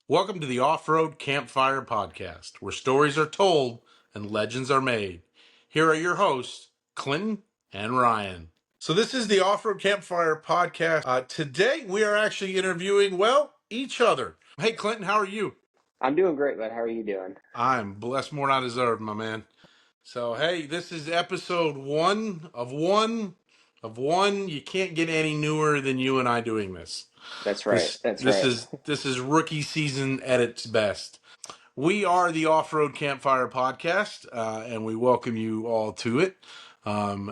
Welcome to the Off-Road Campfire Podcast, where stories are told and legends are made. Here are your hosts, Clinton and Ryan. So this is the Off-Road Campfire Podcast. Today we are actually interviewing, each other. Hey, Clinton, how are you? I'm doing great, bud. How are you doing? I'm blessed more than I deserve, my man. So, hey, this is episode one of one. You can't get any newer than you and I doing this. That's right. This That's this right. is this is rookie season at its best. We are the Off-Road Campfire Podcast, and we welcome you all to it.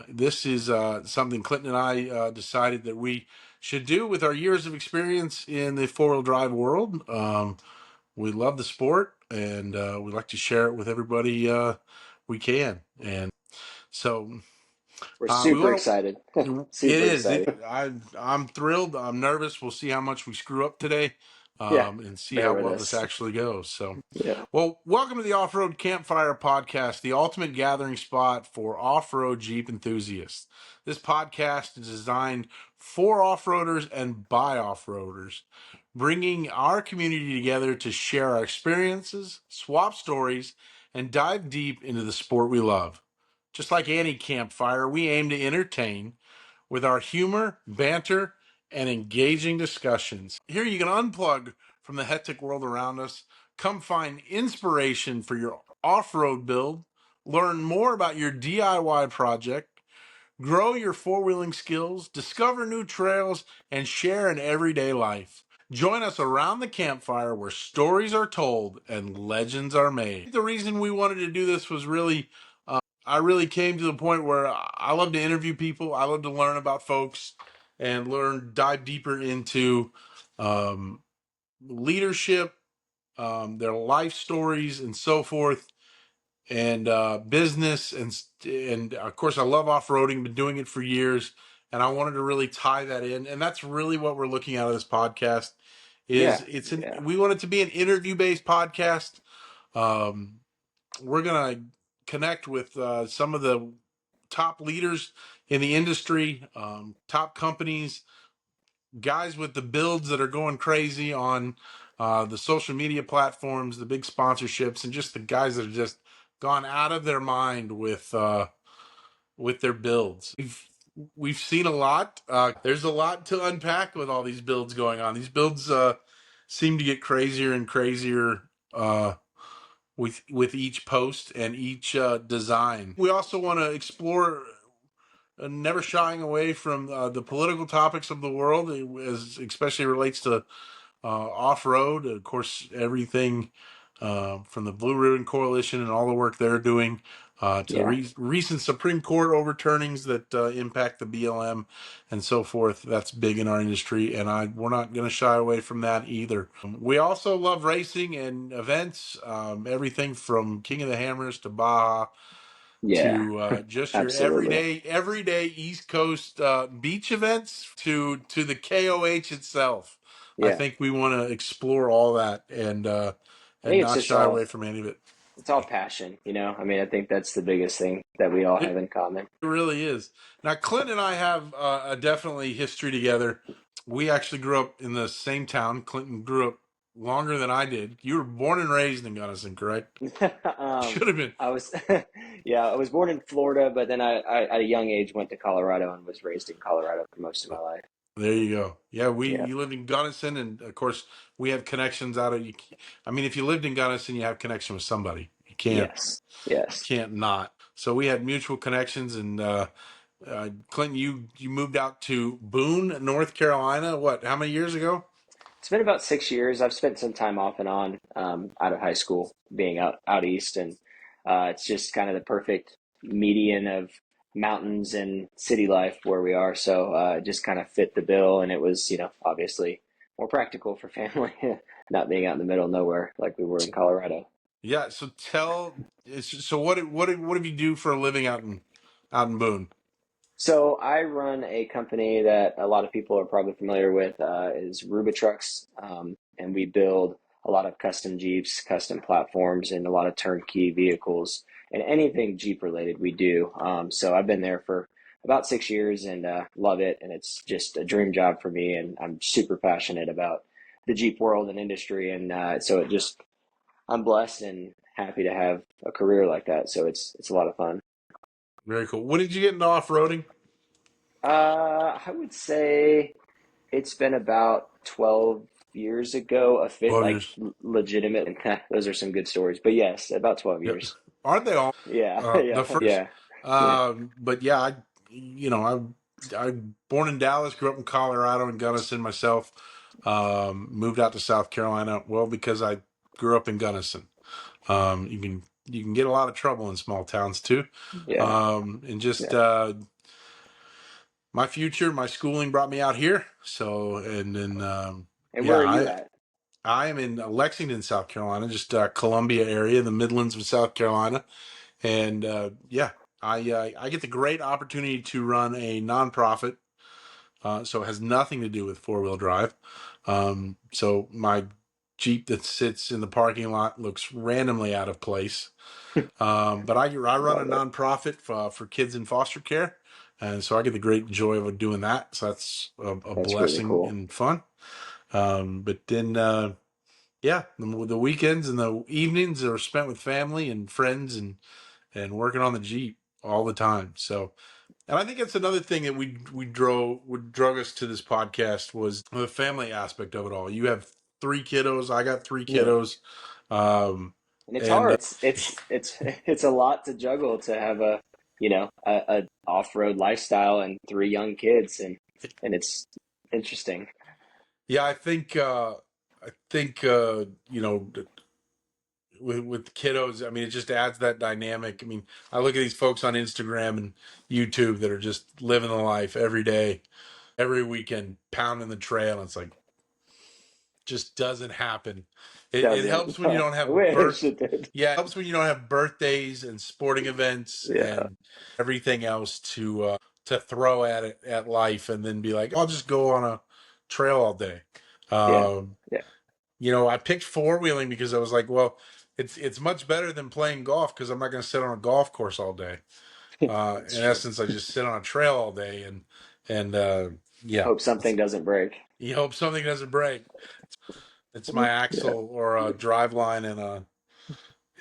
This is something Clinton and I decided that we should do with our years of experience in the four-wheel drive world. We love the sport, and we like to share it with everybody we can. And so We're we super want excited. to. It Super is. excited. I'm thrilled. I'm nervous. We'll see how much we screw up today, Yeah, and see bear how with well this us. actually goes. So. Yeah. Well, welcome to the Off-Road Campfire Podcast, the ultimate gathering spot for off-road Jeep enthusiasts. This podcast is designed for off-roaders and by off-roaders, bringing our community together to share our experiences, swap stories, and dive deep into the sport we love. Just like any campfire, we aim to entertain with our humor, banter, and engaging discussions. Here you can unplug from the hectic world around us. Come find inspiration for your off-road build, learn more about your DIY project, grow your four-wheeling skills, discover new trails, and share an everyday life. Join us around the campfire where stories are told and legends are made. The reason we wanted to do this was I really came to the point where I love to interview people. I love to learn about folks and dive deeper into um, leadership, their life stories, and so forth, and business, and of course, I love off roading. Been doing it for years, and I wanted to really tie that in, and that's really what we're looking at this podcast. Yeah. Yeah. We want it to be an interview based podcast. Um, we're gonna connect with some of the top leaders in the industry, top companies, guys with the builds that are going crazy on the social media platforms, the big sponsorships, and just the guys that have just gone out of their mind with their builds. We've seen a lot. There's a lot to unpack with all these builds going on. These builds seem to get crazier and crazier with each post and each design. We also want to explore, never shying away from the political topics of the world, as especially relates to off-road. Of course, everything from the Blue Ribbon Coalition and all the work they're doing to the Yeah. recent Supreme Court overturnings that impact the BLM and so forth. That's big in our industry, and we're not going to shy away from that either. We also love racing and events, everything from King of the Hammers to Baja Yeah. to just your Absolutely. everyday East Coast beach events to the KOH itself. I Yeah. think we want to explore all that I think and it's not just shy away from any of it. it's all passion, you know? I mean, I think that's the biggest thing that we all have It in common. really is. Now, Clint and I have a definitely history together. We actually grew up in the same town. Clinton grew up longer than I did. You were born and raised in Gunnison, correct? um, Should have been. I was, yeah, I was born in Florida, but then I, at a young age, went to Colorado and was raised in Colorado for most of my life. There you go. Yeah, Yeah. you lived in Gunnison, and of course we have connections out of you. I mean, if you lived in Gunnison, you have connection with somebody. Yes. Yes. Can't not. So we had mutual connections, and Clinton, you moved out to Boone, North Carolina. What? How many years ago? It's been about 6 years. I've spent some time off and on out of high school, being out east, and it's just kind of the perfect median of mountains and city life where we are. So it just kind of fit the bill, and it was, obviously more practical for family, not being out in the middle of nowhere like we were in Colorado. Yeah. So what have you do for a living out in Boone? So I run a company that a lot of people are probably familiar with, is Ruba Trucks, and we build a lot of custom Jeeps, custom platforms, and a lot of turnkey vehicles, and anything Jeep related we do. So I've been there for about 6 years and love it, and it's just a dream job for me, and I'm super passionate about the Jeep world and industry, and so I'm blessed and happy to have a career like that. So it's a lot of fun. Very cool. When did you get into off-roading? I would say it's been about 12 years ago, a fit 12 like years. legitimate. Those are some good stories, but yes, about 12 Yeah. years. Aren't they all? Yeah, The yeah, first. yeah, yeah, But yeah, I born in Dallas, grew up in Colorado and Gunnison myself. Moved out to South Carolina. Well, because I grew up in Gunnison. You can get a lot of trouble in small towns too. yeah, And just yeah. my future, my schooling brought me out here. So and then And where yeah, are you I at? I am in Lexington, South Carolina, just Columbia area, the Midlands of South Carolina. And yeah, I get the great opportunity to run a nonprofit, so it has nothing to do with four-wheel drive. So my Jeep that sits in the parking lot looks randomly out of place. But I run a Love it. nonprofit for kids in foster care, and so I get the great joy of doing that. So that's a That's really blessing cool. and fun. But then yeah, the weekends and the evenings are spent with family and friends and working on the Jeep all the time. So, and I think that's another thing that we drug us to this podcast was the family aspect of it all. You have three kiddos. I got three Yeah. kiddos. Um, And it's and hard. It's a lot to juggle to have a off-road lifestyle and three young kids, and it's interesting. yeah, I think with the kiddos, I mean, it just adds that dynamic. I mean, I look at these folks on Instagram and YouTube that are just living the life every day, every weekend, pounding the trail. And it's like, just doesn't happen. It Doesn't. helps when you don't I have wish birth. it did. Yeah, it helps when you don't have birthdays and sporting events Yeah, and everything else to throw at it at life, and then be like, I'll just go on a trail all day. yeah, Um, yeah. I picked four wheeling because I was like, well, it's much better than playing golf because I'm not going to sit on a golf course all day. That's In true. essence, I just sit on a trail all day, and yeah, Hope something doesn't break. you hope something doesn't break. It's my Yeah, axle or a drive line on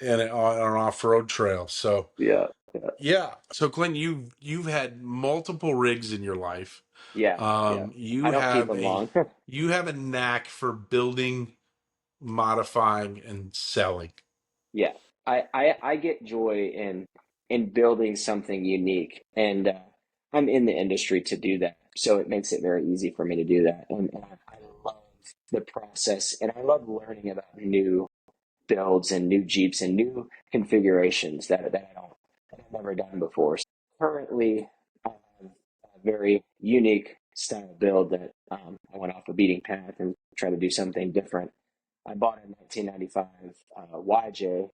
an off road trail. So yeah, yeah, yeah. So Clint, you've had multiple rigs in your life. yeah, yeah. I don't keep them long. You have a knack for building, modifying, and selling. Yeah, I get joy in building something unique, and I'm in the industry to do that, so it makes it very easy for me to do that. And I love the process, and I love learning about new builds and new Jeeps and new configurations that I've never done before. So currently, I have a very unique style build that I went off a beating path and tried to do something different. I bought a 1995 YJ,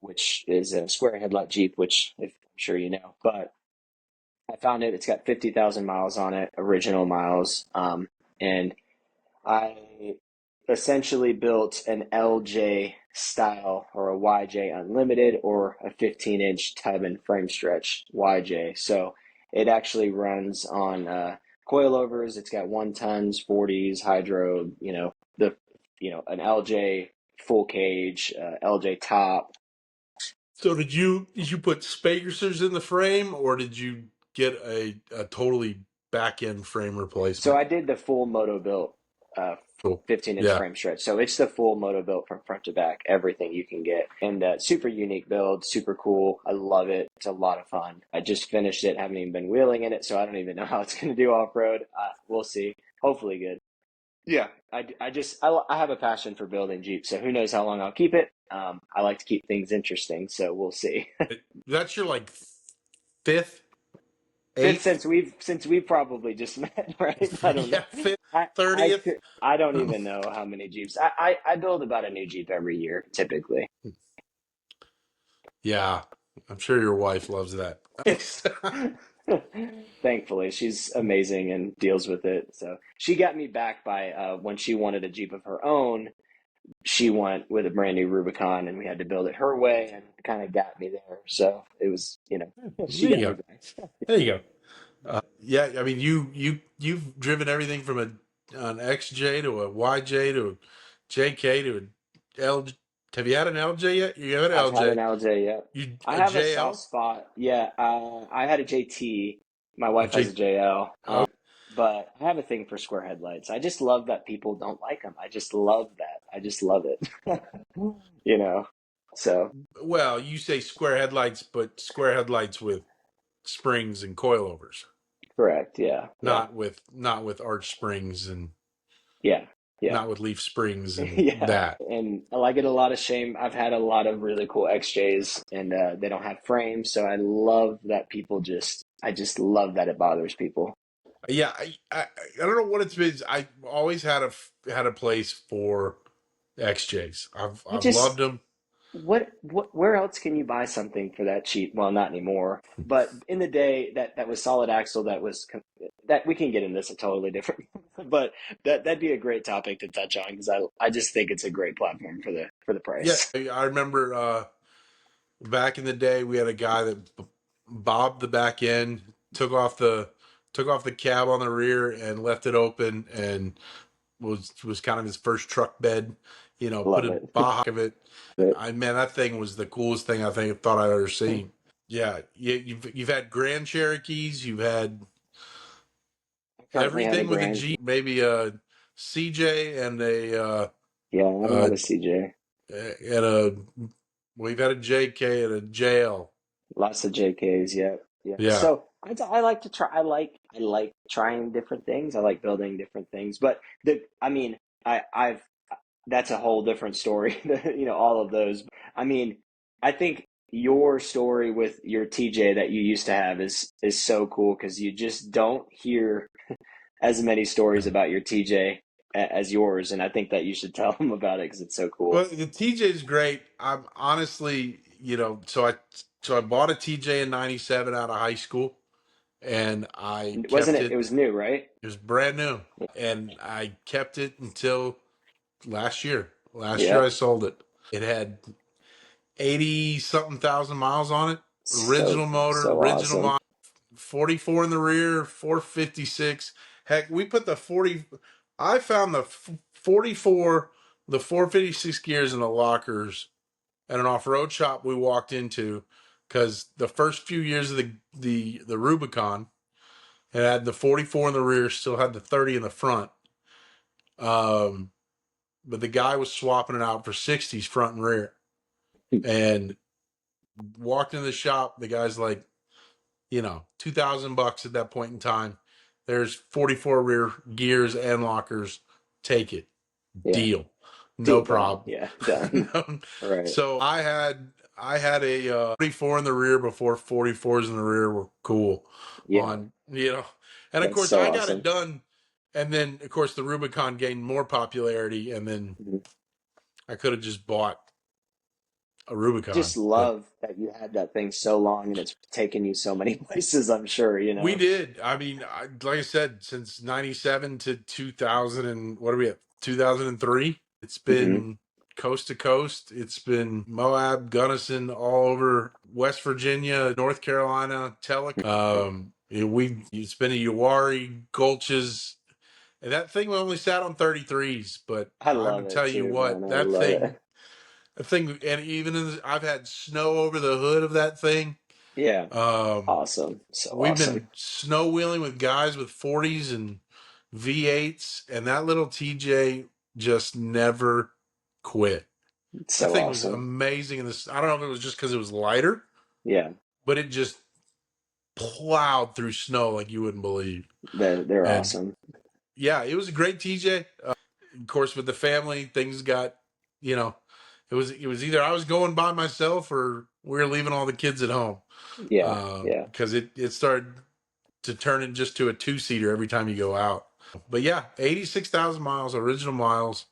which is a square headlight Jeep, which if, I'm sure you know. But I found it. It's got 50,000 miles on it, original miles. And I essentially built an LJ style or a YJ Unlimited or a 15-inch tub and frame stretch YJ. So it actually runs on coilovers. It's got 1 tons, 40s, hydro, an LJ full cage, LJ top. So did you put spacers in the frame, or did you get a totally back end frame So replacement? I did the full moto built uh, Cool. 15-inch Yeah. frame stretch. So it's the full moto built from front to back, everything you can get. And super unique build, super cool. I love it. It's a lot of fun. I just finished it, haven't even been wheeling in it, so I don't even know how it's going to do off road. We'll see. Hopefully good. Yeah, I have a passion for building Jeeps, so who knows how long I'll keep it. I like to keep things interesting, so we'll see. That's your like fifth, Fifth eighth, since we probably just met, right? I don't know. yeah, fifth, I 30th. could I don't even know how many Jeeps. I build about a new Jeep every year, typically. Yeah, I'm sure your wife loves that. Thankfully, she's amazing and deals with it. So she got me back by when she wanted a Jeep of her own. She went with a brand new Rubicon, and we had to build it her way, and kind of got me there. So it was, she There you got me go. back. There you go. Yeah, I mean, you've driven everything from a an XJ to a YJ to a JK to an L. Have you had an LJ yet? You have an I've had an LJ. LJ, yeah. You I a have a soft JL? spot. Yeah, I had a JT. My A wife has a J. JL. Oh, But I have a thing for square headlights. I just love that people don't like them. I just love that. I just love it. You know. So, well, you say square headlights, but square headlights with springs and coilovers, correct. Yeah. Yeah. not with arch springs and Yeah. Yeah. not with leaf springs and Yeah. that. And I get a lot of shame. I've had a lot of really cool XJs and they don't have frames, so I love that people just I just love that it bothers people. Yeah, I don't know what it's been. I always had a place for XJs. I I've loved just them. what where else can you buy something for that cheap? Well, not anymore. But in the day that was solid axle, that we can get in this a totally different. But that'd be a great topic to touch on because I just think it's a great platform for the Yeah, price. I remember back in the day we had a guy that bobbed the back end, took off the cab on the rear and left it open, and was kind of his first truck bed. You know, put Love a it. Baja of it. But I Man, that thing was the coolest thing thought I'd ever seen. Yeah, you've had Grand Cherokees, you've had I currently have a everything with a grand. G, maybe a CJ and Yeah, I don't uh have a CJ. and a we've had a JK and a JL. Lots of JKs, yeah, yeah. Yeah. So I like to try. I like trying different things. I like building different things. But I mean, I've that's a whole different story. All of those. I mean, I think your story with your TJ that you used to have is so cool because you just don't hear as many stories Yeah. about your TJ as yours, and I think that you should tell them about it because it's so cool. Well, the TJ is great. I'm honestly, so I bought a TJ in '97 out of high school, and I Wasn't kept it? It it. was new, right? It was brand new, and I kept it until last year. Last year Yeah. I sold it. It had 80 something thousand miles on it. So Original motor, so original awesome. model, 44 in the rear, 456. Heck, we put the 40. I found the 44, the 456 gears in the lockers at an off-road shop we walked into, because the first few years of the Rubicon, it had the 44 in the rear, still had the 30 in the front. Um, but the guy was swapping it out for 60s front and rear. And walked in the shop, the guy's like, $2,000 at that point in time. There's 44 rear gears and lockers. Take it. Yeah. Deal. No Deal done. problem. Yeah, done. Right. So I had a 44 in the rear before 44s in the rear were cool Yeah, on, and of that's course so I got it awesome. done. And then of course the Rubicon gained more popularity, and then Mhm. I could have just bought a Rubicon, Just but love that you had that thing so long and it's taken you so many places, I'm sure, we did. I mean, like I said, since '97 to 2000, and what are we at? 2003. It's Hmm. been coast to coast. It's been Moab, Gunnison, all over West Virginia, North Carolina, Telec. It's been a Uwari, Gulches, and that thing only sat on 33s. But I I love would it tell you too, man. what, I love it. and even I've had snow over the hood of that thing. Yeah, Um, awesome. So We've awesome. been snow wheeling with guys with 40s and V8s, and that little TJ just never quit. That So thing was awesome. amazing. And I don't know if it was just because it was lighter, Yeah, but it just plowed through snow like you wouldn't believe. they're And awesome. yeah, it was a great TJ. Of course, with the family, things got, you know, it was either I was going by myself or we were leaving all the kids at home, Yeah, yeah. because it started to turn it just to a two-seater every time you go out. But yeah, 86,000 miles, original miles.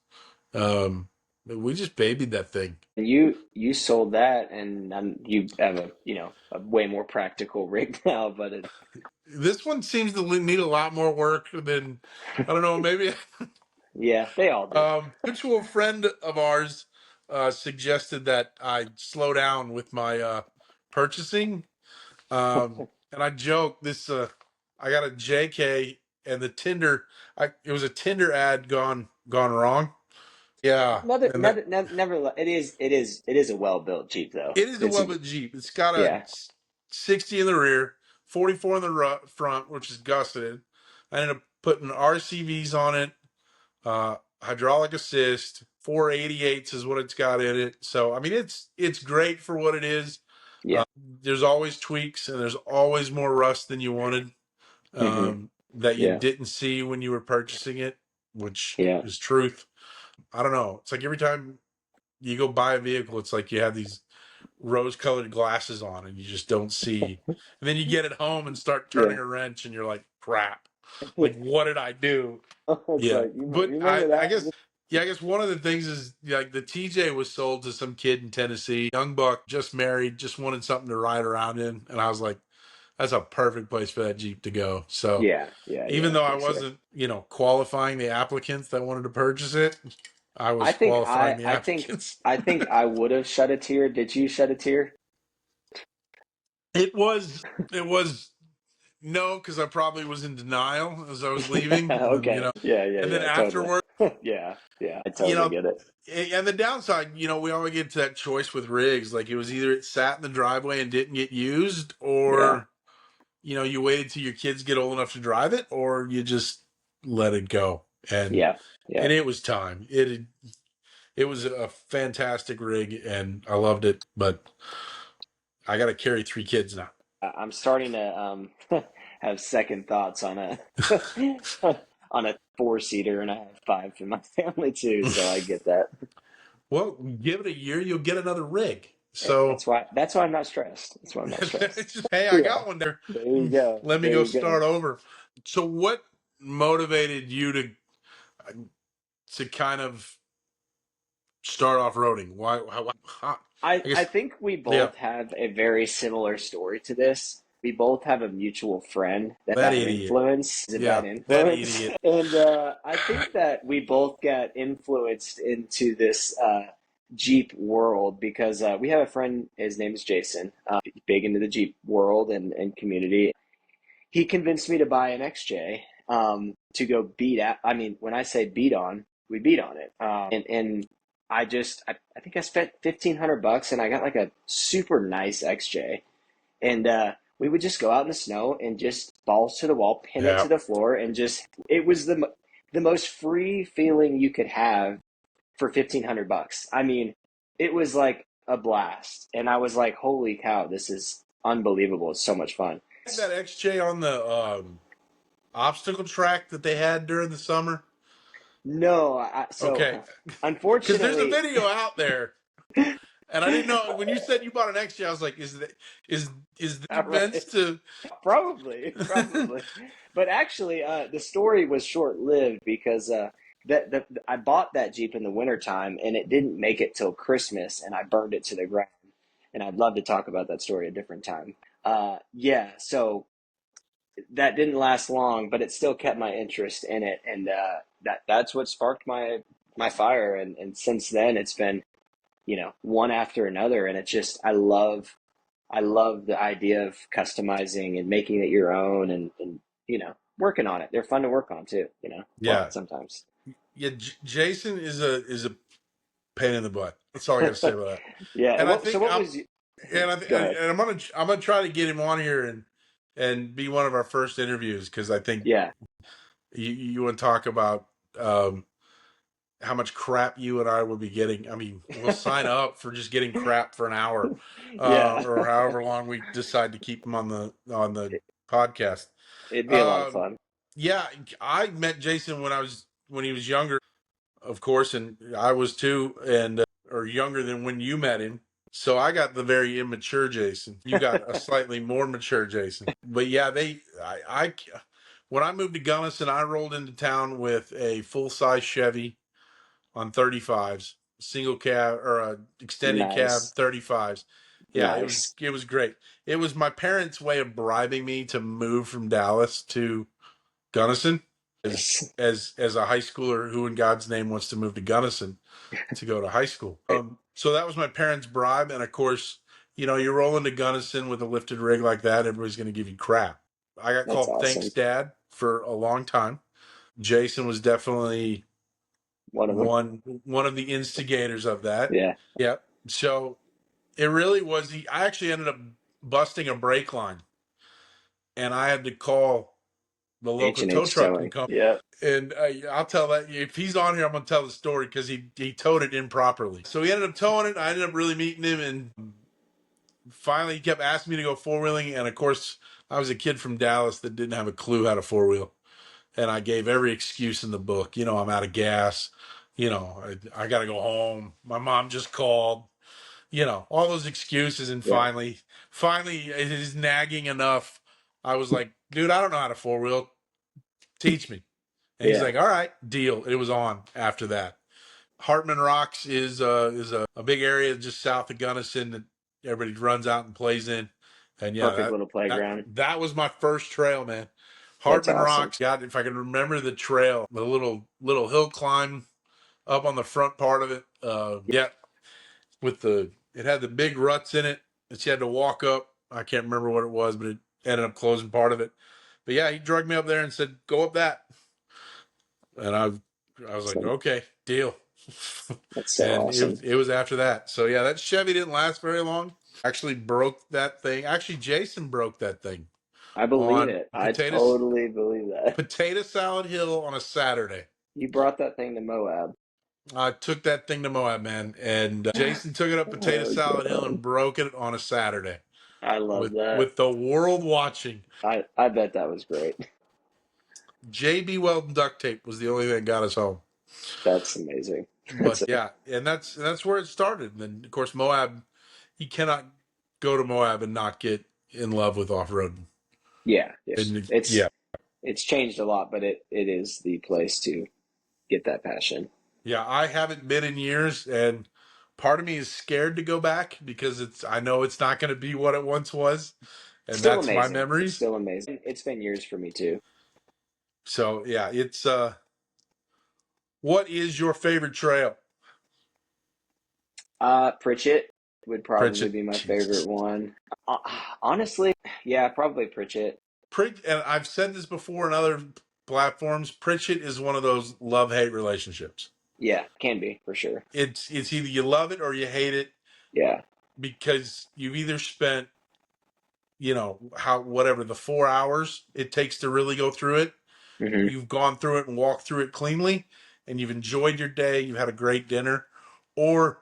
We just babied that thing. And you sold that and you have a way more practical rig now, but This one seems to need a lot more work than, I don't know, maybe. yeah, they all do. Mutual friend of ours suggested that I slow down with my purchasing. And I joke, I got a JK and the Tinder, it was a Tinder ad gone wrong. Yeah, and that Never. It is a well built Jeep though. it is a It's a well-built Jeep. It's got a yeah 60 in the rear, 44 in the front, which is gusseted. I ended up putting RCVs on it, hydraulic assist, 488s is what it's got in it. So I mean, it's great for what it is. yeah There's always tweaks, and there's always more rust than you wanted, hmm that you yeah didn't see when you were purchasing it, which yeah is truth. I don't know. It's like every time you go buy a vehicle, it's like you have these rose-colored glasses on, and you just don't see. And then you get it home and start yeah. turning a wrench, and you're like, "Crap! Like, what did I do?" It's Yeah, like you but remember I that? guess yeah, I guess one of the things is like the TJ was sold to some kid in Tennessee, young buck, just married, just wanted something to ride around in, and I was like, that's a perfect place for that Jeep to go. So even though I For sure. wasn't, qualifying the applicants that wanted to purchase it, I I was think qualifying I the I think applicants. I think I would have shed a tear. Did you shed a tear? It was no, because I probably was in denial as I was leaving, and then Okay. and then Totally. afterward, Yeah. I you totally know, get it. and the downside, we always get to that choice with rigs. Like it was either it sat in the driveway and didn't get used, Yeah. or you waited till your kids get old enough to drive it, or you just let it go. And Yeah. Yeah. and it was time. It was a fantastic rig, and I loved it. But I got to carry 3 kids now. I'm starting to have second thoughts on a on a four-seater, and I have five in my family too, so I get that. Well, give it a year, you'll get another rig. So That's why I'm not stressed. That's why I'm not stressed. hey, I Yeah. got one there. There you go. Let me There go you go. start over. So, what motivated you to kind of start off roading? Why? I I guess. think we Yeah, both have a very similar story to this. We both have a mutual friend that that bad idiot. influence is a bad Yeah, that influence. idiot. And I think that we both got influenced into this Jeep world because we have a friend, his name is Jason, big into the Jeep world and community. He convinced me to buy an XJ to go beat at. I mean, when I say beat on, we beat on it. And I think I spent $1,500 and I got like a super nice XJ. And we would just go out in the snow and just balls to the wall, pin it Yeah. to the floor, and just it was the most free feeling you could have for $1,500. I mean, it was like a blast, and I was like, "Holy cow, this is unbelievable! It's so much fun." That XJ on the obstacle track that they had during the summer. No, Okay, because there's a unfortunately, video out there, and I didn't know when you said you bought an XJ. I was like, is is the right. events to? Probably. But actually, the story was short-lived because I bought that Jeep in the wintertime and it didn't make it till Christmas and I burned it to the ground. And I'd love to talk about that story a different time. Yeah, so that didn't last long, but it still kept my interest in it, and that's what sparked my fire. And since then, it's been one after another, and it's just I love the idea of customizing and making it your own and working on it. They're fun to work on too, well, Yeah, sometimes. yeah. Jason is a pain in the butt. That's all I got to say about that. Yeah. And I So think what was you? Go ahead. and I'm gonna try to get him on here and be one of our first interviews, because I think Yeah. you want to talk about um, how much crap you and I will be getting. I mean, we'll sign up for just getting crap for an hour, Yeah. or however long we decide to keep him on the podcast. It'd be a lot of Um, fun. yeah, I met Jason when he was younger, of course, and I was too, and or younger than when you met him. So I got the very immature Jason. You got a slightly more mature Jason. But yeah, when I moved to Gunnison, I rolled into town with a full size Chevy on 35s, single cab or a extended cab Nice. 35s. Yeah, it was Nice. it was great. It was my parents' way of bribing me to move from Dallas to Gunnison, Nice. as a high schooler who in God's name wants to move to Gunnison to go to high school. So that was my parents' bribe, and of course, you roll into Gunnison with a lifted rig like that, everybody's going to give you crap. I got That's called awesome. "Thanks, Dad" for a long time. Jason was definitely One of them. one of the instigators of that. Yeah. Yep. So it really was. I actually ended up busting a brake line, and I had to call the local tow H&H trucking Towing. company. Yep. And I'll tell that if he's on here, I'm gonna tell the story because he towed it improperly. So he ended up towing it. I ended up really meeting him, and finally he kept asking me to go four wheeling. And of course, I was a kid from Dallas that didn't have a clue how to four wheel, and I gave every excuse in the book. I'm out of gas. I got to go home. My mom just called. All those excuses, and Yeah. finally, it is nagging enough. I was like, dude, I don't know how to four wheel. Teach me. And he's Yeah. like, all right, deal. It was on after that. Hartman Rocks is a big area just south of Gunnison that everybody runs out and plays in. And yeah, Perfect that little that playground. that was my first trail, man. That's Hartman awesome. Rocks. God, if I can remember the trail, the little hill climb up on the front part of it. Yeah, with it had the big ruts in it that you had to walk up. I can't remember what it was, but it ended up closing part of it. But yeah, he dragged me up there and said, "Go up that." And I was like, Awesome. okay, deal. That's so And awesome. it was after that. So yeah, that Chevy didn't last very long. Actually broke that thing. Actually, Jason broke that thing I believe on it. I totally believe that. Potato Salad Hill on a Saturday. You brought that thing to Moab. I took that thing to Moab, man, and Jason took it up Potato Oh Salad Hill god. and broke it on a Saturday I love that. with the world watching. I bet that was great. JB Weldon duct tape was the only thing that got us home. That's amazing. But yeah, and that's where it started. And then of course Moab, you cannot go to Moab and not get in love with off roading. Yeah, yes. And It's yeah, it's changed a lot, but it is the place to get that passion. yeah, I haven't been in years, and part of me is scared to go back because I know it's not going to be what it once was, and Still that's my amazing. It's memories. still amazing. It's been years for me too. So yeah, it's what is your favorite trail? Pritchett would probably Pritchett, be my favorite Jesus. one. Uh, Honestly, yeah, probably Pritchett. And I've said this before in other platforms. Pritchett is one of those love-hate relationships. Yeah, can be for sure. It's either you love it or you hate it Yeah. because you've either spent how whatever the 4 hours it takes to really go through it, Hmm. you've gone through it and walked through it cleanly, and you've enjoyed your day, you've had a great dinner, or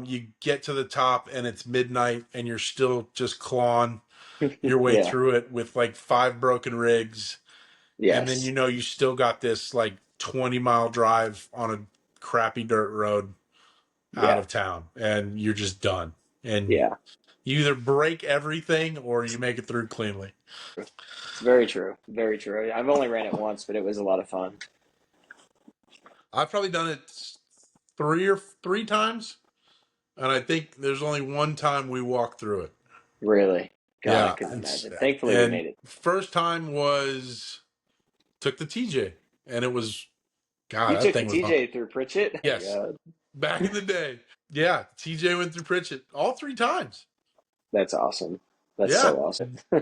you get to the top and it's midnight and you're still just clawing your way Yeah. through it with like 5 broken rigs, and then Yes. you still got this like 20-mile drive on a crappy dirt road out Yeah. of town, and you're just done, and Yeah. you either break everything or you make it through cleanly. It's very true. Very true. I've only ran it once, but it was a lot of fun. I've probably done it three times, and I think there's only one time we walked through it. Really. God, I Yeah, couldn't imagine. Thankfully, we and made it. first time was took the TJ, and it was God. You That took the thing was fun. TJ through Pritchett? Oh, Yes, God. back in the day. Yeah, TJ went through Pritchett all 3 times. That's awesome. That's Yeah, so awesome. they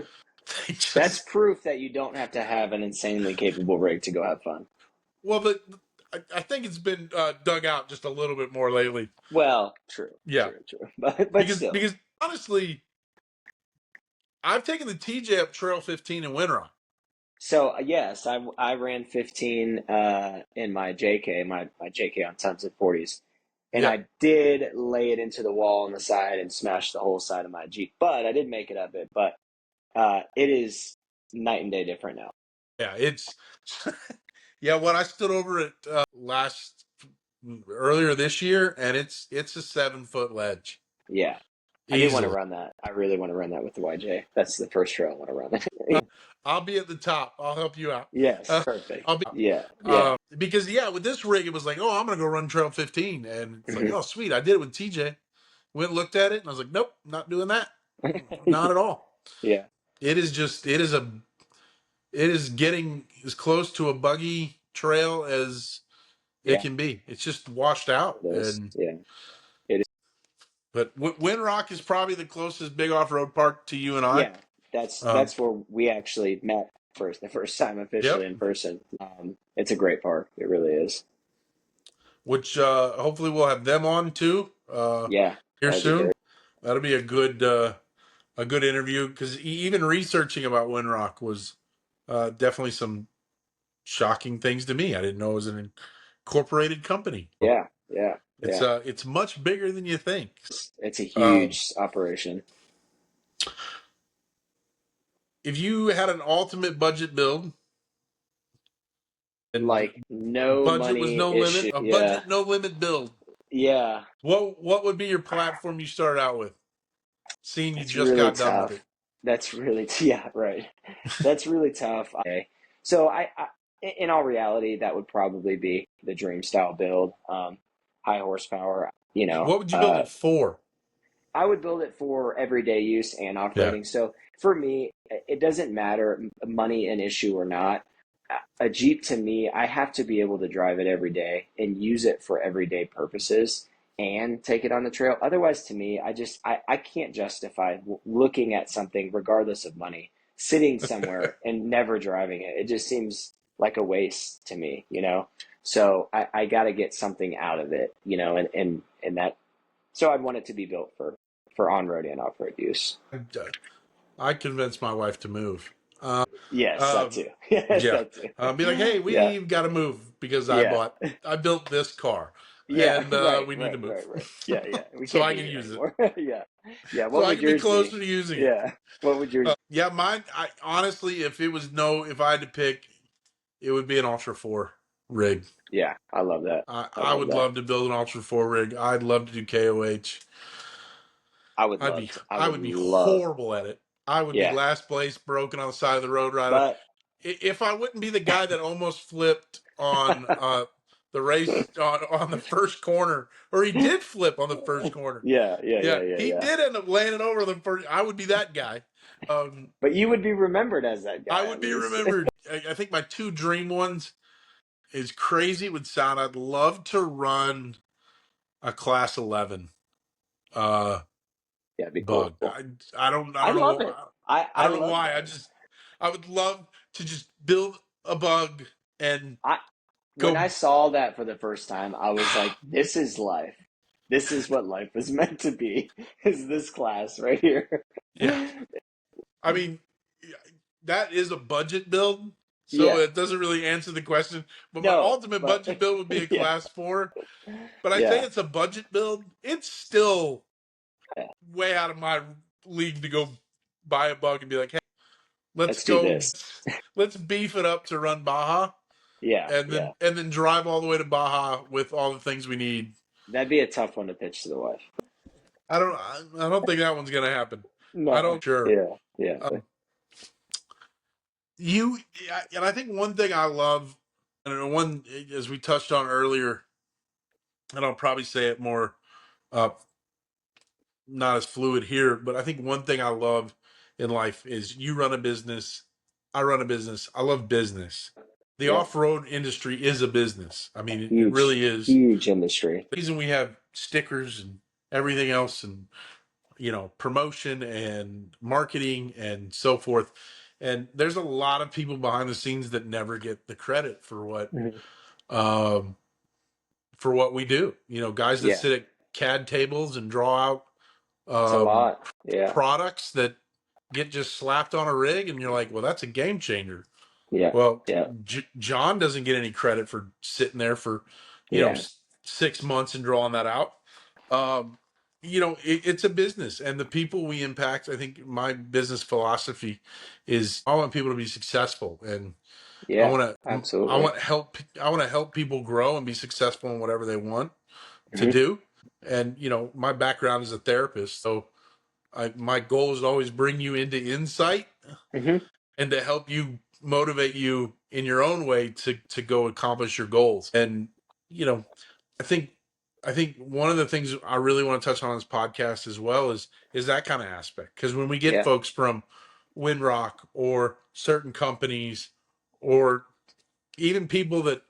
That's just proof that you don't have to have an insanely capable rig to go have fun. well, but I think it's been dug out just a little bit more lately. Well, true, Yeah, true, true. But still. because honestly, I've taken the TJ up Trail 15 in Winrock. So yes, I ran 15 in my JK, my JK on tons of 40s. And Yep. I did lay it into the wall on the side and smash the whole side of my Jeep. But I did make it up it. But it is night and day different now. Yeah, it's yeah. When I stood over it last earlier this year, and it's a 7 foot ledge Yeah. I do want to easily. run that. I really want to run that with the YJ. That's the first trail I want to Uh, run. I'll be at the top. I'll help you out. Yes, perfect. I'll be Yeah, yeah. because yeah, with this rig, it was like, oh, I'm gonna go run Trail 15, and it's like, Mhm. oh, sweet, I did it with TJ. Went and looked at it, and I was like, nope, not doing that, not at all. Yeah, It is getting as close to a buggy trail as it yeah. can be. It's just washed out, It is. and Yeah, it is. but Windrock is probably the closest big off road park to you and I. Yeah, that's Um, that's where we actually met. the first time officially Yep. in person. It's a great park. It really is. Which hopefully we'll have them on too Yeah, here that'd be soon. great. That'll be a good interview because even researching about Windrock was definitely some shocking things to me. I didn't know it was an incorporated company. Yeah, yeah, yeah. It's much bigger than you think. It's a Um, huge operation. if you had an ultimate budget build and Like no budget was money no limit, issue. a Yeah, budget no limit build, yeah. what would be your platform you started out with? Seeing you That's just really got done with tough. it. That's really yeah, right. That's really tough. Okay. So in all reality, that would probably be the dream style build. High horsepower. What would you build it for? I would build it for everyday use and Yeah. off-roading. So for me, it doesn't matter money an issue or not. A Jeep to me, I have to be able to drive it every day and use it for everyday purposes and take it on the trail. Otherwise, to me, I can't justify looking at something regardless of money, sitting somewhere and never driving it. It just seems like a waste to me. So I got to get something out of it, and that so I'd want it to be built for on-road and off-road use. I convinced my wife to move. Yes, that Um, too. Yes, yeah, that too. be like, hey, Yeah, we've got to move because yeah, I built this car, yeah. and Right, we need to right, move right, right. Yeah, yeah. We so can't I be can here use it, anymore. Yeah, yeah. so What I would can be yours be? closer to using it. Yeah. What would yours? Yeah, mine. I honestly, if I had to pick, it would be an Ultra 4 rig. Yeah, I love that. I I love would that. love to build an Ultra 4 rig. I'd love to do KOH. I would love to. I I would would be love. horrible at it. I would be Yeah, last place, broken on the side of the road. Right, but if I wouldn't be the guy that almost flipped on the race on the first corner, or he did flip on the first corner. yeah, yeah, Yeah, yeah, yeah, he yeah. did end up landing over the first. I would be that guy. But you would be remembered as that I guy would at be least. remembered. I think my two dream ones, as crazy it would sound, I'd love to run a class 11 uh Yeah, it'd be bug. cool. I I don't love know it. I I don't know love why. those. I would love to just build a bug and I When go. I saw that for the first time, I was like, this is life. This is what life was meant to be, is this class right here. Yeah. I mean, that is a budget build, so Yeah. it doesn't really answer the question. But my No, ultimate but budget build would be a yeah. class 4. But I say Yeah. it's a budget build. It's still Yeah. way out of my league to go buy a bug and be like, hey, let's Let's do go, this. let's beef it up to run Baja, Yeah. Yeah. and then drive all the way to Baja with all the things we need. That'd be a tough one to pitch to the wife. I don't think that one's gonna happen. I No. don't sure. Yeah. Yeah. Um, and I think one thing I love, and one as we touched on earlier, and I'll probably say it more, uh, not as fluid here, but I think one thing I love in life is you run a business, I run a business. I love business. The Yeah. off-road industry is a business. I mean, it Huge, really is. huge industry. The reason we have stickers and everything else, and promotion and marketing and so forth. And there's a lot of people behind the scenes that never get the credit Mhm. um, for what we do. Guys that Yeah. sit at CAD tables and draw out It's a lot. Yeah. products that get just slapped on a rig, and you're like, well, that's a game changer. Yeah. Well, Yeah. John doesn't get any credit for sitting there for, Yeah. 6 months and drawing that out. Um, it's a business, and the people we impact. I think my business philosophy is I want people to be successful, and I Yeah. want to Absolutely. I want to help people grow and be successful in whatever they want to Hmm. do. And my background is a therapist, so my goal is to always bring you into insight Hmm. and to help you motivate you in your own way to go accomplish your goals. And you know, I think one of the things I really want to touch on this podcast as well is that kind of aspect, because when we get Yeah. folks from Windrock or certain companies or even people that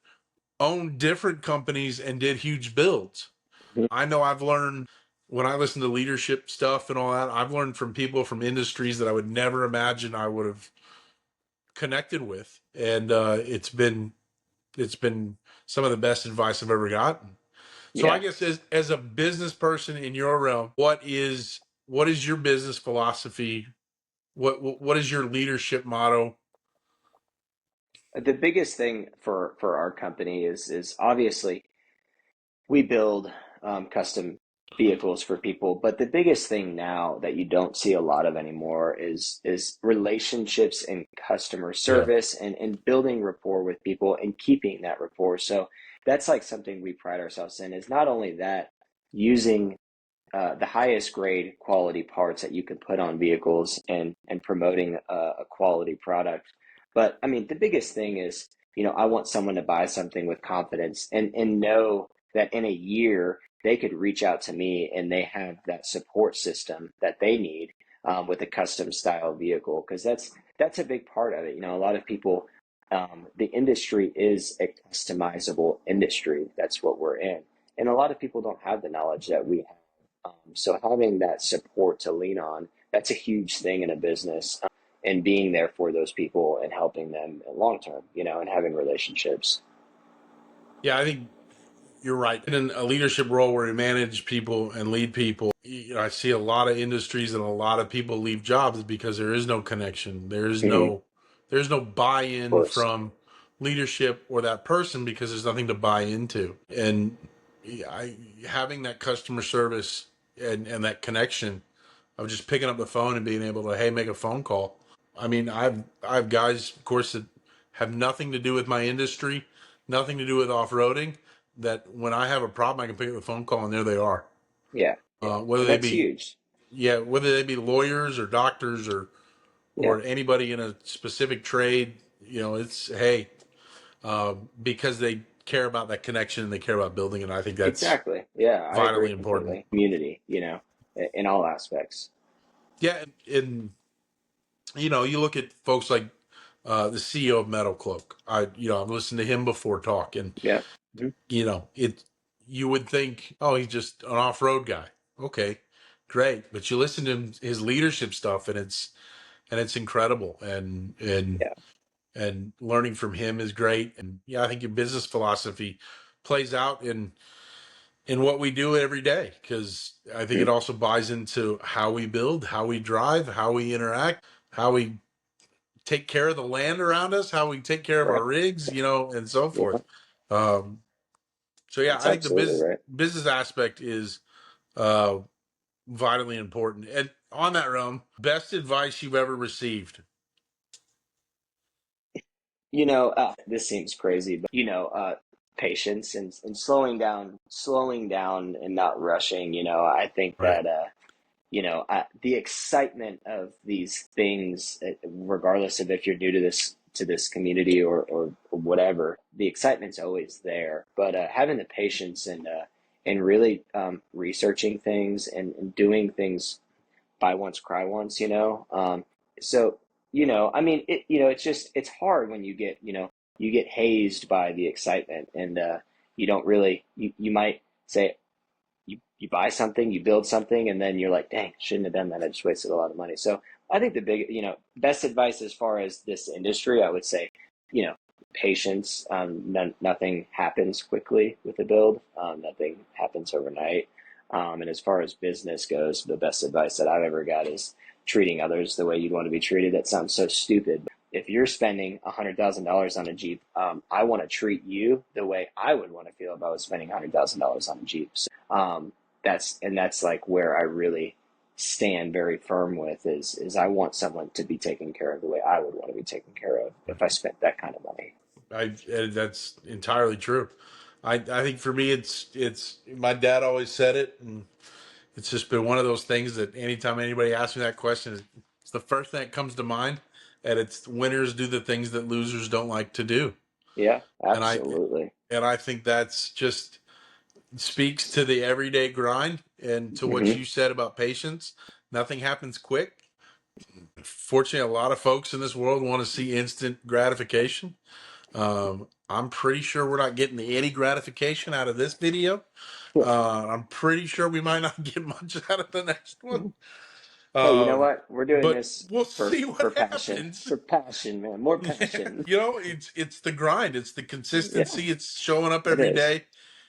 own different companies and did huge builds, Mhm. I know I've learned when I listen to leadership stuff and all that, I've learned from people from industries that I would never imagine I would have connected with, and it's been some of the best advice I've ever gotten. So I Yeah. guess as a business person in your realm, what is your business philosophy? What is your leadership motto? The biggest thing for our company is obviously we build custom vehicles for people, but the biggest thing now that you don't see a lot of anymore is relationships and customer Yeah, service and building rapport with people and keeping that rapport. So that's like something we pride ourselves in, is not only that, using the highest grade quality parts that you can put on vehicles and promoting a quality product. But I mean, the biggest thing is, I want someone to buy something with confidence and know that in a year they could reach out to me and they have that support system that they need with a custom style vehicle, because that's a big part of it. A lot of people, the industry is a customizable industry. That's what we're in. And a lot of people don't have the knowledge that we have. So having that support to lean on, that's a huge thing in a business, and being there for those people and helping them long term, and having relationships. yeah, I think you're right. In a leadership role where you manage people and lead people, I see a lot of industries and a lot of people leave jobs because there is no connection. Hmm. There's no Of buy-in course. from leadership or that person because there's nothing to buy into. And having that customer service and that connection of just picking up the phone and being able to, hey, make a phone call. I mean, I've guys, of course, that have nothing to do with my industry, nothing to do with off-roading, that when I have a problem, I can pick up the phone call and there they are. Yeah. Yeah. Whether And they that's be, huge. yeah, whether they be lawyers or doctors Yeah. or anybody in a specific trade, it's, hey, because they care about that connection and they care about building it. I think that's Exactly. Yeah. I agree vitally important. completely. Community, in all aspects. Yeah, and you look at folks like the CEO of Metal Cloak. I've listened to him before talk, and Yeah. Mhm. it. You would think, oh, he's just an off-road guy. Okay, great, but you listen to his leadership stuff, and it's incredible, Yeah. and learning from him is great. And yeah, I think your business philosophy plays out in what we do every day, because I think it Mhm. also buys into how we build, how we drive, how we interact, how we take care of the land around us, how we take care of Right. our rigs, and so Yeah. forth. Um, so yeah, That's I think the absolutely right. business aspect is uh, vitally important. And on that realm, best advice you've ever received. This seems crazy, but patience and slowing down and not rushing. I think Right. that the excitement of these things, regardless of if you're new to this community or whatever, the excitement's always there. But having the patience and really researching things and doing things buy once, cry once, So, I mean, it's hard when you get hazed by the excitement, and you don't really, you might say, you buy something, you build something, and then you're like, dang, shouldn't have done that. I just wasted a lot of money. So I think the best advice as far as this industry, I would say, you know, patience. Nothing happens quickly with a build. Nothing happens overnight. And as far as business goes, the best advice that I've ever got is treating others the way you'd want to be treated. That sounds so stupid. If you're spending $100,000 on a Jeep, I want to treat you the way I would want to feel if I was spending $100,000 on a Jeep. So, that's like where I really stand very firm with is I want someone to be taken care of the way I would want to be taken care of if I spent that kind of money. That's entirely true. I think for me, it's my dad always said it, and it's just been one of those things that anytime anybody asks me that question, it's the first thing that comes to mind, and it's winners do the things that losers don't like to do. Yeah, And I absolutely. and I think that's just speaks to the everyday grind and to what Hmm. you said about patience. Nothing happens quick. Fortunately, a lot of folks in this world want to see instant gratification. I'm pretty sure we're not getting any gratification out of this video. I'm pretty sure we might not get much out of the next one. Hey, you know Um, what? We're doing but this we'll for see what for passion. happens. For passion, man. More passion. It's the grind, it's the Yeah, consistency, it's showing up it every is. day.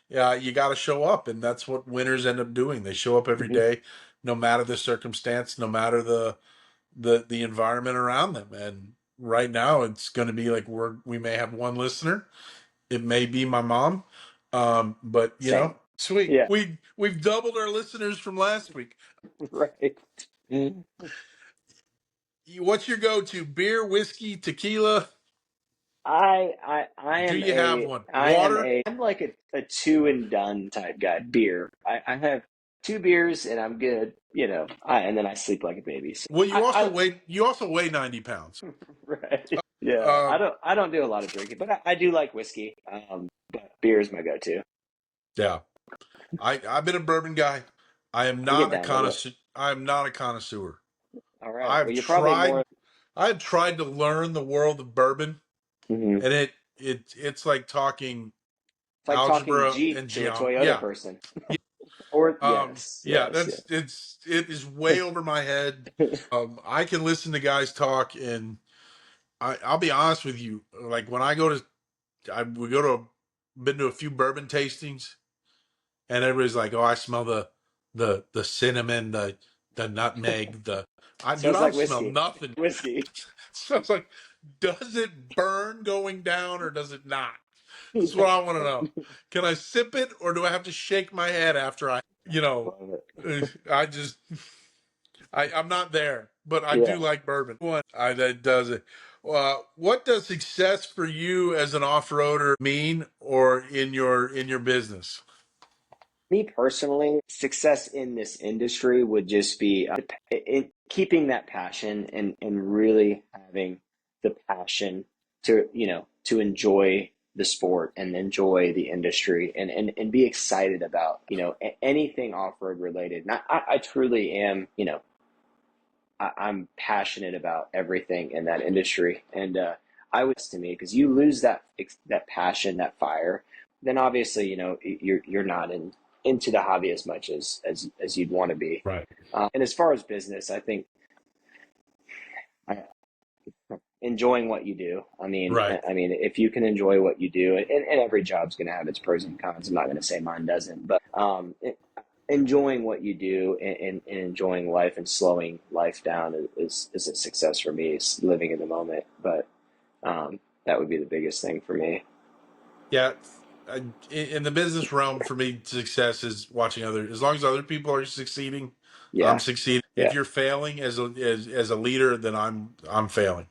Yeah, you got to show up, and that's what winners end up doing. They show up every Mhm. day, no matter the circumstance, no matter the environment around them. And right now, it's going to be like we may have one listener. It may be my mom, but Same. sweet. Yeah, We've doubled our listeners from last week. right. What's your go-to? Beer, whiskey, tequila? I Do am you have a one? I am Water? a I'm like a two and done type guy. Beer. I have two beers and I'm good, and then I sleep like a baby. So Well, I you also weigh 90 pounds. right. Yeah. Um, I don't do a lot of drinking, but I do like whiskey. But beer is my go-to. yeah. I've been a bourbon guy. I am I can get not a down with it. connoisseur. I am not a connoisseur. All right. I've Well, you're probably tried more. I've tried to learn the world of bourbon, Mhm. and it's like talking It's like talking algebra Jeep and to a geometry. Toyota Yeah. person. Or Yeah, yes, it is way over my head. yeah. I can listen to guys talk, and I'll be honest with you. Like when we go to, been to a few bourbon tastings, and everybody's like, "Oh, I smell the cinnamon, the nutmeg, dude, Smells I don't like smell whiskey. nothing." Whiskey. So I was like, "Does it burn going down, or does it not?" That's what I want to know. Can I sip it, or do I have to shake my head after Love it. I just I'm not there, but I do Yeah. like bourbon. One, that does it. What does success for you as an off-roader mean, or in your business? Me personally, success in this industry would just be keeping that passion and really having the passion to enjoy the sport and enjoy the industry and be excited about, anything off-road related. And I truly am, I'm passionate about everything in that industry. And I would to me because you lose that passion, that fire, then obviously you're not into the hobby as much as you'd want to be. Right. And as far as business, I think I, enjoying what you do. Right. I mean, if you can enjoy what you do, and every job's going to have its pros and cons. I'm not going to say mine doesn't, but enjoying what you do and enjoying life and slowing life down is a success for me. It's living in the moment, but that would be the biggest thing for me. Yeah. In the business realm, for me, success is watching as long as other people are succeeding, I'm Yeah, succeeding. If yeah, you're failing as a leader, then I'm failing.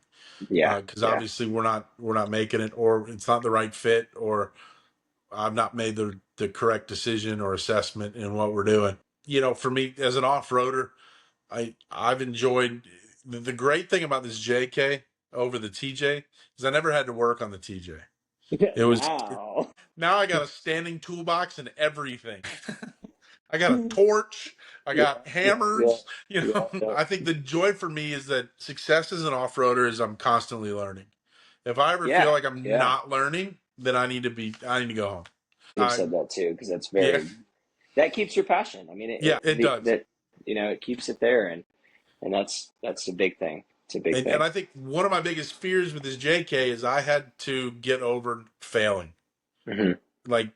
yeah, Because yeah, obviously we're not making it, or it's not the right fit, or I've not made the correct decision or assessment in what we're doing. For me as an off-roader, I've enjoyed the great thing about this JK over the TJ is I never had to work on the TJ. yeah. It was Wow. Now I got a standing toolbox and everything. I got a torch, I Yeah, got yeah, yeah, hammers. yeah, yeah. I think the joy for me is that success as an off-roader is I'm constantly learning. If I ever feel Yeah, like I'm yeah. not learning, then I need to go home. You've I said that too, because that's Yeah, very that keeps your passion. I mean, yeah, it does. that it keeps it there, and that's a big thing. It's a big And thing. I think one of my biggest fears with this JK is I had to get over failing. Hmm. Like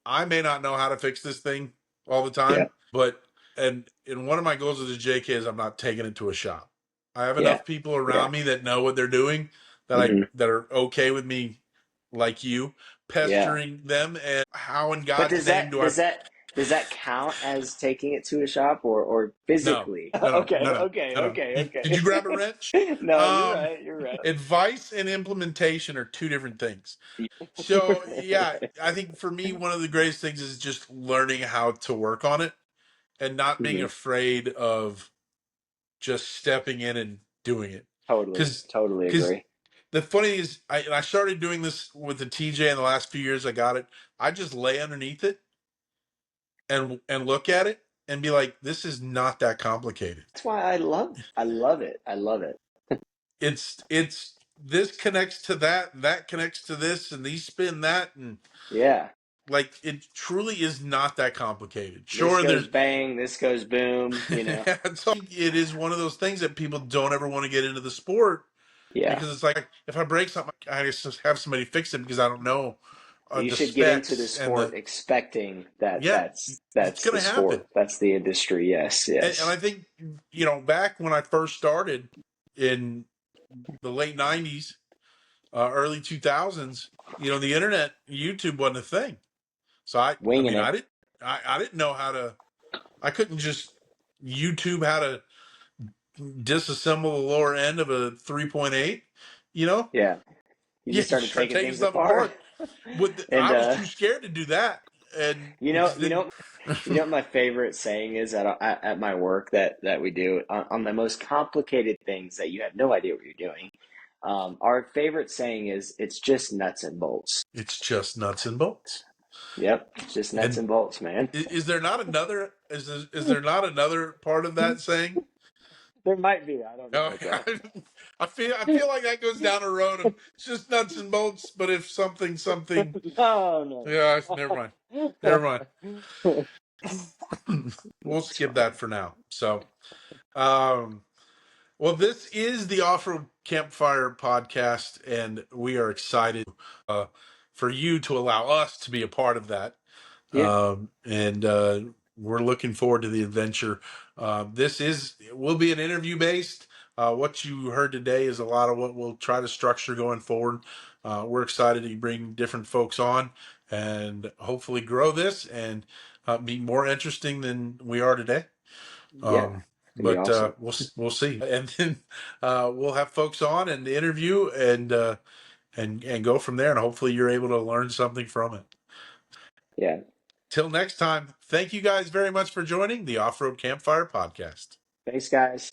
I may not know how to fix this thing all the Yeah, time, but and one of my goals with the JK is I'm not taking it to a shop. I have yeah, enough people yeah. around me that know what they're doing Hmm. that are okay with me, like you, Yeah. pestering them. And how in But God's name do I? does that count as taking it to a shop or No, physically? no, no, Okay, no, no, okay, no, no. okay, Did you grab a okay. wrench? No, you're Um, right. You're right. Advice and implementation are two different things. So yeah, I think for me, one of the greatest things is just learning how to work on it and not being Hmm. afraid of just stepping in and doing it. Totally, Because totally because agree. the funny thing is, I started doing this with the TJ in the last few years. I got it. I just lay underneath it and look at it and be like, this is not that complicated. That's why I love it. I love it. It's this connects to that, that connects to this, and these spin that, and Yeah. like it truly is not that complicated. This Sure, goes there's bang, this goes boom, so it is one of those things that people don't ever want to get into the sport Yeah. because it's like if I break something, I just have somebody fix it because I don't know You the should get into the specs and sport the expecting that yeah, it's that's going the to happen. sport. That's the industry. Yes, And I yes. think back when I first started in the late '90s, early 2000s, the internet, YouTube wasn't a thing. So I Winging mean, it. I didn't know how to. I couldn't just YouTube how to disassemble the lower end of a 3.8. You know, Yeah. You yeah, just you started start taking taking things stuff apart. apart. With And I was too scared to do that, and you know, because you then know, you know what my favorite saying is at my work that we do on the most complicated things that you have no idea what you're doing. Our favorite saying is it's just nuts and bolts. it's just nuts and bolts. Yep, it's just nuts And and bolts, man. is there not another? Is there not another part of that saying? There might be. I don't Oh, know, but I feel like that goes down a road of it's just nuts and bolts. But if something, no, yeah, never mind, never mind. no. We'll It's skip funny. that for now. So, um, well, this is the Off-Road Campfire Podcast, and we are excited uh, for you to allow us to be a part of that. Yeah, And we're looking forward to the adventure. Will be an interview based. What you heard today is a lot of what we'll try to structure going forward. We're excited to bring different folks on and hopefully grow this and be more interesting than we are today. yeah. Um, It's gonna be but awesome. we'll see, and then we'll have folks on and interview and go from there, and hopefully you're able to learn something from it. Yeah. Till next time, thank you guys very much for joining the Off-Road Campfire Podcast. Thanks, guys.